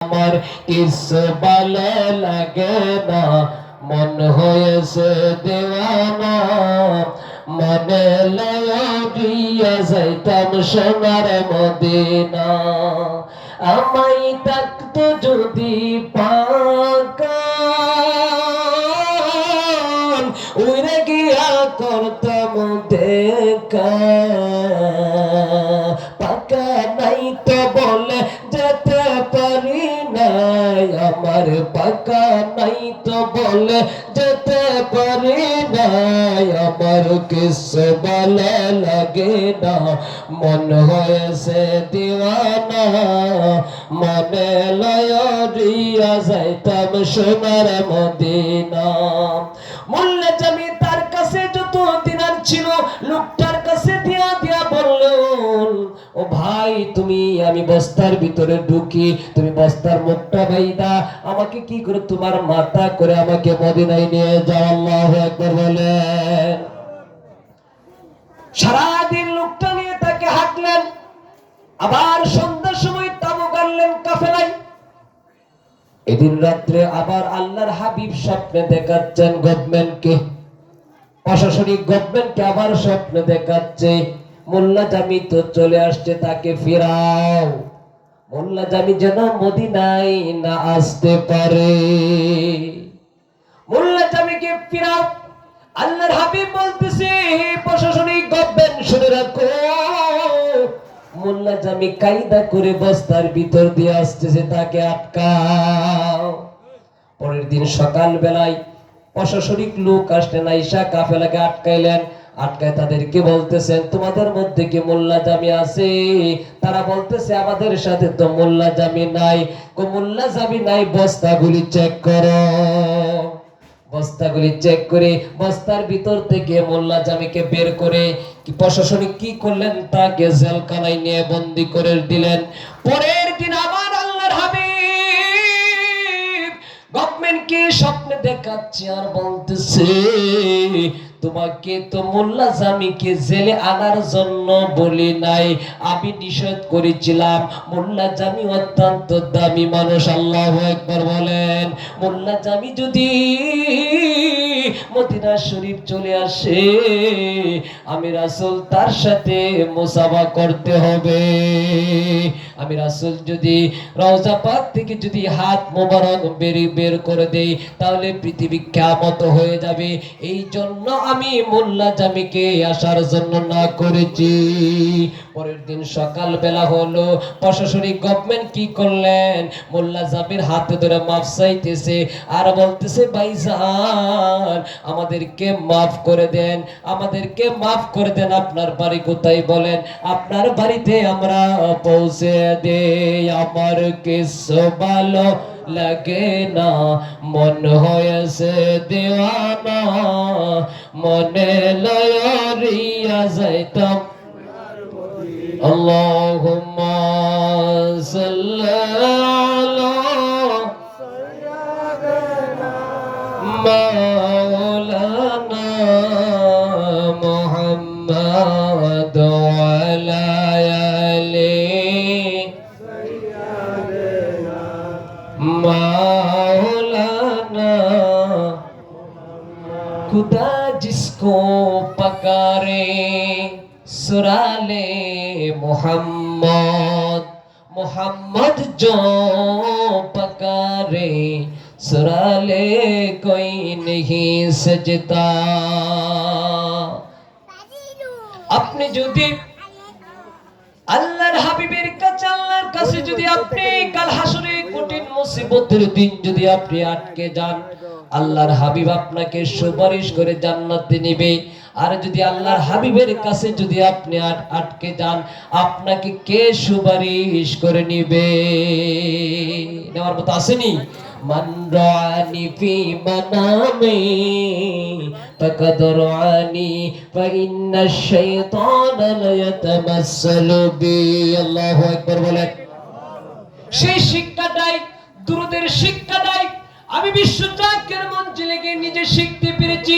আমার কিছু ভালো লাগে না, মন হয়েছে দেওয়ানা। মনে লইয়া যাইতাম সোনার মদিনা। আমায় থাকতো যদি পাকান, উড়ে গিয়া করতাম দেখা। পাকা নাই তো বলে যেতে পারি নাই, আমার পাকা নাই তো বলে যেতে পারি নাই। আমার কিছু ভালো লাগে না, মন হয়েছে দিওয়ানা। মনে লইয়া যাইতাম সোনার মদিনা। মোল্লা জামি তার কাছে যত দিনার ছিল লোকটার কাছে দিয়া দিয়া বললেন, ও ভাই তুমি, আমি বস্তার ভিতরে ঢুকি, তুমি বস্তার মুখটা বাইদা আমাকে কি করে তোমার মাথা করে আমাকে মদিনায় নিয়ে যাও। আল্লাহু আকবার বলেন। সারাদিন লোকটা নিয়ে তাকে হাঁটলেন, আবার সন্ধ্যার সময় তাবু গাড়লেন কাফেলায়। এদিন রাত্রে আবার আল্লাহর হাবিব স্বপ্নে দেখাচ্ছেন গভর্নমেন্টকে, প্রশাসনিক গভর্নমেন্টকে আবার স্বপ্নে দেখাচ্ছে মোল্লা জামি তো চলে আসছে, তাকে ফিরাও। মোল্লা জামি যেন মদিনায় না আসতে পারে। মোল্লা জামিকে ফিরাও। আল্লাহর হাবিব বলতেছে, প্রশাসনিক গভর্নমেন্ট শুনে রাখো, মোল্লা জামি কায়দা করে বস্তার ভিতর দিয়ে আসতেছে, তাকে আটকাও। পরের দিন সকাল বেলায় প্রশাসনিক লোক আসলেন, আইসা কাফেলাকে আটকাইলেন। আটকায় তাদেরকে বলতেছেন, তোমাদের মধ্যে কি মোল্লা জামি আছে? তারা বলতেছে, আমাদের সাথে তো মোল্লা জামি নাই। মোল্লা জামি নাই, বস্তাগুলি চেক করো। বস্তাগুলি চেক করে বস্তার ভিতর থেকে মোল্লা জামিকে বের করে কি প্রশাসনিক কি করলেন, তাকে জেলখানায় নিয়ে বন্দী করে দিলেন। পরের দিন আবার আল্লাহর হাবিব গভর্নমেন্টকে স্বপ্নে দেখাচ্ছে আর বলতেছে, তোমাকে তো মোল্লা জামিকে জেলে আনার জন্য বলি নাই, আমি নিষেধ করেছিলাম। মোল্লা জামি অত্যন্ত দামি মানুষ। আল্লাহু আকবার বলেন। মোল্লা জামি যদি মদিনা শরীফ চলে আসে, আমি রাসূল তার সাথে মুসাফা করতে হবে। আমি রাসূল যদি রওজা পাক থেকে যদি হাত মোবারক বের করে দেই, তাহলে পৃথিবী কিয়ামত হয়ে যাবে। এই জন্য আমি মোল্লা জামিকে আসার জন্য না করেছি। পরের দিন সকাল বেলা হলো, প্রশাসনিক গভর্নমেন্ট কি করলেন, মোল্লা জামির হাতে ধরে মাফ চাইতেছে আর বলতেছে, ভাইজান আমাদেরকে মাফ করে দেন, আমাদেরকে মাফ করে দেন। আপনার বাড়ি কোথায় বলেন, আপনার বাড়িতে আমরা পৌঁছে দেই। আমার কিছু ভালো লাগে না, মন হয়েছে দেওয়ানা। মনে লইয়া যাইতাম। আল্লাহুম্মা সাল্লি আলা মাওলানা মুহাম্মদ ওয়া আলা আলি मौलाना। खुदा जिसको पकारे सुराले मोहम्मद, मोहम्मद जो पकारे सुराले कोई नहीं सजता। अपने যদি আল্লাহর হাবিবের কাছে, আল্লাহর কাছে যদি আপনি কাল হাসরে কঠিন মুসিবতের দিন যদি আপনি আটকে যান, আল্লাহর হাবিব আপনাকে সুপারিশ করে জান্নাতে নেবে। আর যদি আল্লাহর হাবিবের কাছে যদি আপনি আটকে যান, আপনাকে কে সুপারিশ করে নেবে? নেওয়ার মতো আসেনি? মান রাআনি ফি মানামি ফাকাদ রাআনি ফা ইন্নাশ শাইতানা লা ইয়াতামাসসালু বি। আল্লাহু আকবার বলেন। সেই শিক্ষাটাই, দুরূদের শিক্ষাটাই আমি বিশ্ব জাকের মঞ্জিলে গিয়ে নিজে শিখতে পেরেছি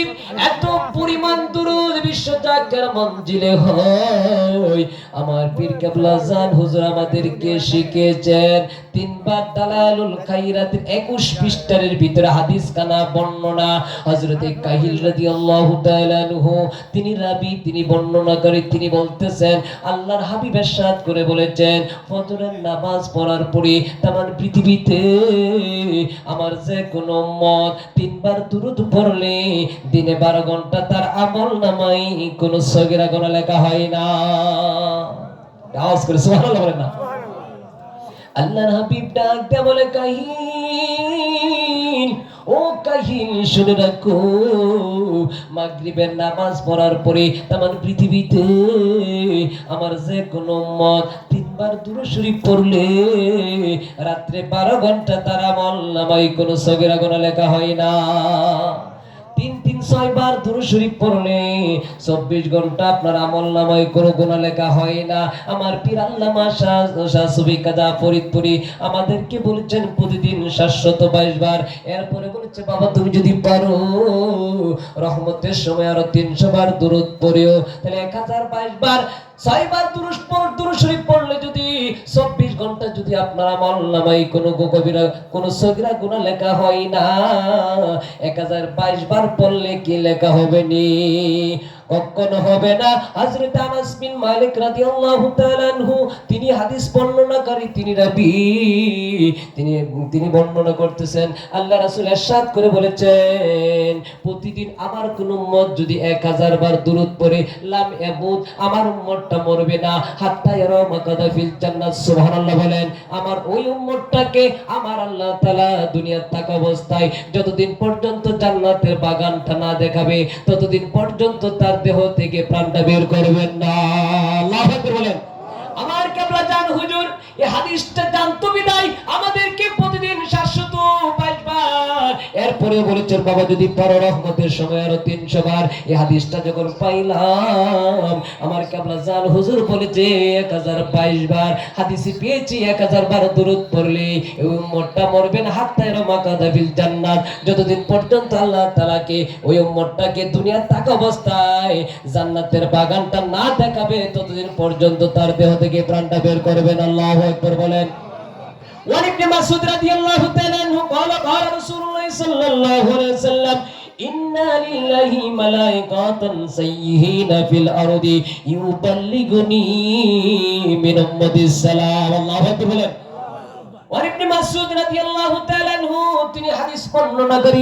এত পরিমাণ দুরূদ বিশ্ব জাকের মঞ্জিলে হয়। আমার পীর কেবলা জান হুজুর আমাদেরকে শিখিয়েছেন তিনবার দালালুল খাইরাতের 21 পৃষ্ঠার ভিতরে হাদিস কানা বর্ণনা হযরতে কাহিল রাদিয়াল্লাহু তাআলা আনহু তিনি রাবী, তিনি বর্ণনা করে তিনি বলতেছেন আল্লাহর হাবিব ইরশাদ করে বলেছেন ফজরের নামাজ পড়ার পরে তামাম পৃথিবীতে আমার যে কোনো উম্মত তিনবার দুরূদ পড়লে দিনে 12 ঘন্টা তার আমলনামায় কোনো সগীরা গুনাহ লেখা হয় না। আওয়াজ করে সুবহানাল্লাহ বলেন না। আল্লাহর হাবিব ডাক দিয়ে বলে কাহিল, ও কাহিল শুনে রাখো মাগরিবের নামাজ পড়ার পরে তামাম পৃথিবীতে আমার যে কোনো উম্মত তিনবার দুরূদ শরীফ পড়লে রাত্রে 12 ঘন্টা তার আমলনামায় কোনো সগীরা গুনাহ লেখা হয় না। 3-6 বার দুরূদ শরীফ পড়লে 24 ঘন্টা আপনার আমলনামায় কোনো গুনাহ লেখা হয় না। আমার পীর আল্লামা শাহ সুফি কাজা ফরিদপুরি আমাদেরকে বলেছেন প্রতিদিন 722 বার। এরপরে বলেছে বাবা তুমি যদি পারো রহমতের সময় আরো 300 বার দুরূদ পড়িও, তাহলে 1022 বার 6 বার দুরূদ শরীফ পড়লে যদি 24 ঘন্টা যদি আপনার আমলনামায় কোনো কবিরা কোনো সগীরা গুনাহ লেখা হয় না, 1022 বার পড়লে কি লেখা হবে নি? কখনো হবে না। হযরত আনাস বিন মালিক রাদিয়াল্লাহু তাআলা আনহু তিনি হাদিস বর্ণনাকারী, তিনি রাবী, তিনি বর্ণনা করতেছেন আল্লাহ রাসূল ইরশাদ করে বলেছেন প্রতিদিন আমার কোন উম্মত যদি 1000 বার দুরূদ পড়ে লাম ইয়ামুত আমার উম্মতটা মরবে না হাত্তা ইয়ারা মাকাদা ফিল জান্নাত। সুবহানাল্লাহ বলেন। আমার ওই উম্মতটাকে আমার আল্লাহ তাআলা দুনিয়ার থাকা অবস্থায় যতদিন পর্যন্ত জান্নাতের বাগানটা না দেখাবে ততদিন পর্যন্ত তার দেহ থেকে প্রাণটা বের করবেন না। আল্লাহু আকবার বলেন। আমার কেবলা জান হুজুর এই হাদিসটা জানতো বিদায় আমাদেরকে প্রতিদিন 722 বার। এরপরে বলেছেন বাবা যদি পারো রহমতের সময় আরো 300 বার। এই হাদিসটা যখন পাইলাম আমার কেবলা জান হুজুর বলেছে 1022 বার হাদিসে পেয়েছি 1000 বার দুরূদ পড়লে এই উম্মতটা মরবে না হাত্তা ইয়ারা মাকাদা ফিল জান্নাত, যতদিন পর্যন্ত আল্লাহ তাআলাকে ওই উম্মতটাকে দুনিয়ার থাকা অবস্থায় জান্নাতের বাগানটা না দেখাবে ততদিন পর্যন্ত তার দেহ থেকে প্রাণটা বের করবেন। আল্লাহু আকবার বলেন। ওয়ান ইবনে মাসউদ রাদিয়াল্লাহু তাআলা আনহু قال قال رسول الله صلى الله عليه وسلم ইন্না লিল্লাহি মালাইকাতান সাইয়্যিহিনা ফিল আরদি ইউবাল্লিগুনি মিন উম্মাতিস সালাম। আল্লাহু আকবার বলেন। ওয়ান ইবনে মাসউদ রাদিয়াল্লাহু তাআলা আনহু তিনি হাদিস বর্ণনা করেন